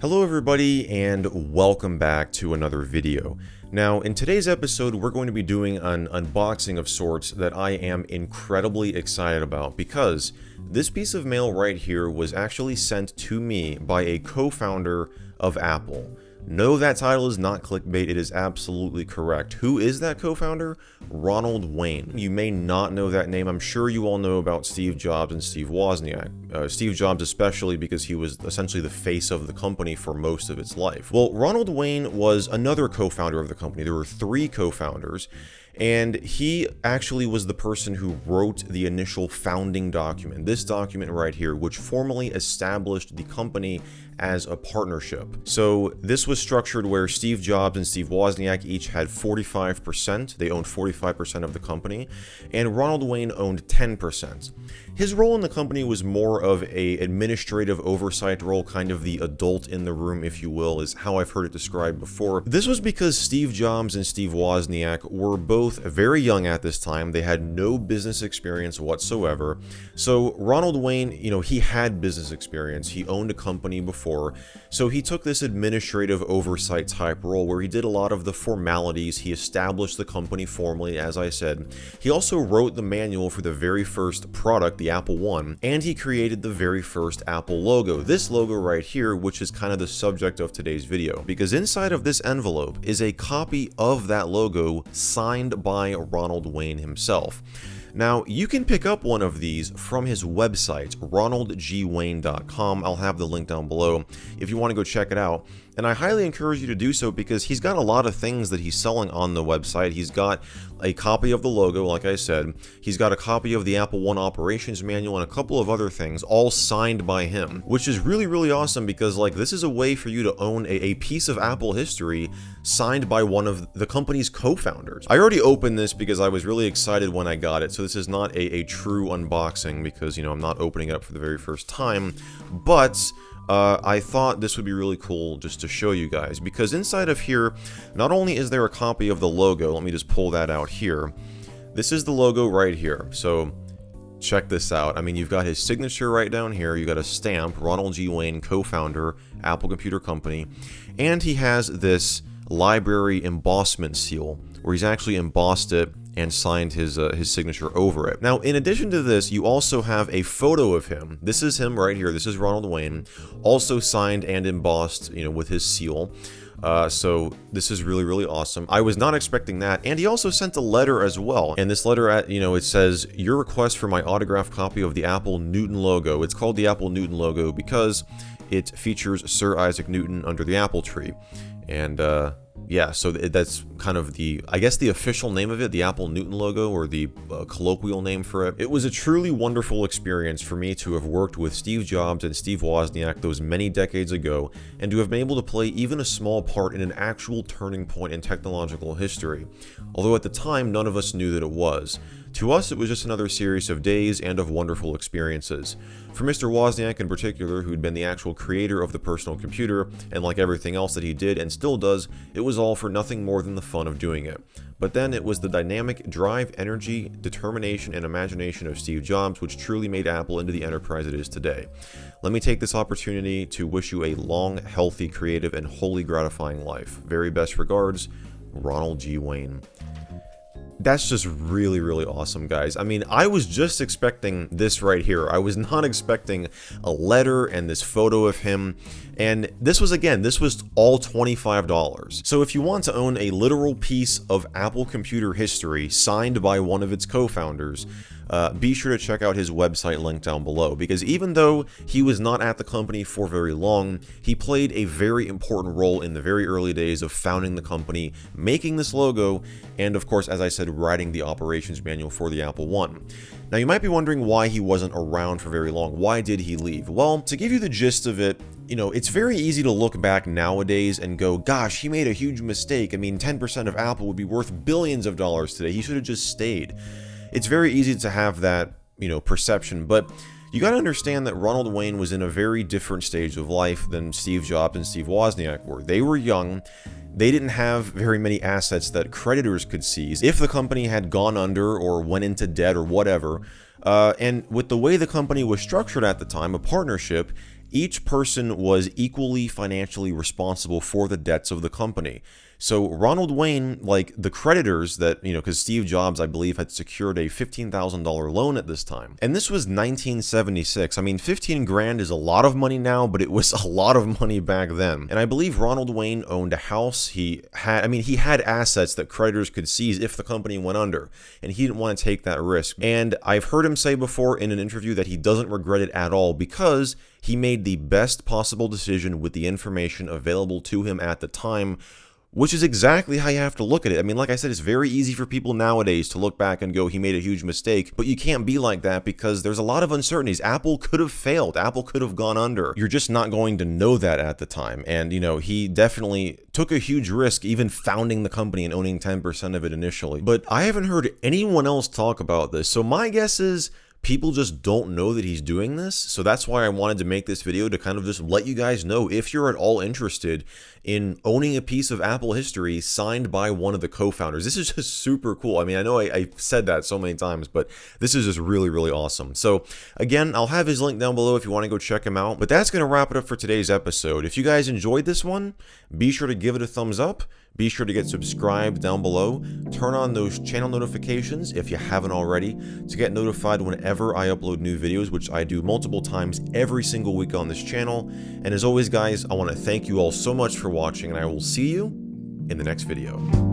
Hello everybody and welcome back to another video. Now in today's episode we're going to be doing an unboxing of sorts that I am incredibly excited about because this piece of mail right here was actually sent to me by a co-founder of Apple. No, that title is not clickbait, it is absolutely correct. Who is that co-founder? Ronald Wayne. You may not know that name. I'm sure you all know about Steve Jobs and Steve Wozniak. Steve Jobs especially because he was essentially the face of the company for most of its life. Well, Ronald Wayne was another co-founder of the company. There were three co-founders, and he actually was the person who wrote the initial founding document, this document right here, which formally established the company as a partnership. So this was structured where Steve Jobs and Steve Wozniak each had 45%. They owned 45% of the company, and Ronald Wayne owned 10%. His role in the company was more of a administrative oversight role, kind of the adult in the room, if you will, is how I've heard it described before. This was because Steve Jobs and Steve Wozniak were both very young at this time. They had no business experience whatsoever. So Ronald Wayne, he had business experience. He owned a company before. So he took this administrative oversight type role where he did a lot of the formalities. He established the company formally, as I said. He also wrote the manual for the very first product, the Apple I, and he created the very first Apple logo. This logo right here, which is kind of the subject of today's video, because inside of this envelope is a copy of that logo signed by Ronald Wayne himself. Now, you can pick up one of these from his website, ronaldgwayne.com. I'll have the link down below if you want to go check it out. And I highly encourage you to do so because he's got a lot of things that he's selling on the website. He's got a copy of the logo, like I said. He's got a copy of the Apple I operations manual and a couple of other things, all signed by him, which is really, really awesome because this is a way for you to own a piece of Apple history signed by one of the company's co-founders. I already opened this because I was really excited when I got it, so this is not a true unboxing because, I'm not opening it up for the very first time, but I thought this would be really cool just to show you guys, because inside of here, not only is there a copy of the logo, let me just pull that out here. This is the logo right here, so check this out. I mean, you've got his signature right down here, you got a stamp, Ronald G. Wayne, co-founder, Apple Computer Company, and he has this library embossment seal, where he's actually embossed it and signed his signature over it. Now, in addition to this, you also have a photo of him. This is him right here. This is Ronald Wayne, also signed and embossed, with his seal. So this is really, really awesome. I was not expecting that. And he also sent a letter as well. And this letter, it says, "Your request for my autographed copy of the Apple Newton logo." It's called the Apple Newton logo because it features Sir Isaac Newton under the apple tree. And yeah, so that's kind of the official name of it, the Apple Newton logo, or the colloquial name for it. It was a truly wonderful experience for me to have worked with Steve Jobs and Steve Wozniak those many decades ago, and to have been able to play even a small part in an actual turning point in technological history. Although at the time, none of us knew that it was. To us, it was just another series of days and of wonderful experiences. For Mr. Wozniak in particular, who'd been the actual creator of the personal computer, and like everything else that he did and still does, it was all for nothing more than the fun of doing it. But then it was the dynamic drive, energy, determination, and imagination of Steve Jobs which truly made Apple into the enterprise it is today. Let me take this opportunity to wish you a long, healthy, creative, and wholly gratifying life. Very best regards, Ronald G. Wayne. That's just really, really awesome, guys. I mean, I was just expecting this right here. I was not expecting a letter and this photo of him. And this was all $25. So if you want to own a literal piece of Apple computer history signed by one of its co-founders, be sure to check out his website link down below, because even though he was not at the company for very long, he played a very important role in the very early days of founding the company, making this logo, and of course, as I said, writing the operations manual for the Apple I. Now, you might be wondering why he wasn't around for very long. Why did he leave? Well, to give you the gist of it, it's very easy to look back nowadays and go, gosh, he made a huge mistake. I mean, 10% of Apple would be worth billions of dollars today. He should have just stayed. It's very easy to have that, perception, but you got to understand that Ronald Wayne was in a very different stage of life than Steve Jobs and Steve Wozniak were. They were young. They didn't have very many assets that creditors could seize. If the company had gone under or went into debt or whatever, and with the way the company was structured at the time, a partnership, each person was equally financially responsible for the debts of the company. So Ronald Wayne, like the creditors that, because Steve Jobs, I believe, had secured a $15,000 loan at this time. And this was 1976. I mean, 15 grand is a lot of money now, but it was a lot of money back then. And I believe Ronald Wayne owned a house. He had assets that creditors could seize if the company went under, and he didn't want to take that risk. And I've heard him say before in an interview that he doesn't regret it at all because he made the best possible decision with the information available to him at the time, which is exactly how you have to look at it. I mean, like I said, it's very easy for people nowadays to look back and go, he made a huge mistake, but you can't be like that because there's a lot of uncertainties. Apple could have failed. Apple could have gone under. You're just not going to know that at the time. And, he definitely took a huge risk even founding the company and owning 10% of it initially. But I haven't heard anyone else talk about this. So my guess is people just don't know that he's doing this. So that's why I wanted to make this video, to kind of just let you guys know if you're at all interested in owning a piece of Apple history signed by one of the co-founders. This is just super cool. I mean, I know I've said that so many times, but this is just really, really awesome. So again, I'll have his link down below if you want to go check him out. But that's going to wrap it up for today's episode. If you guys enjoyed this one, be sure to give it a thumbs up. Be sure to get subscribed down below. Turn on those channel notifications if you haven't already to get notified whenever I upload new videos, which I do multiple times every single week on this channel. And as always, guys, I want to thank you all so much for watching, and I will see you in the next video.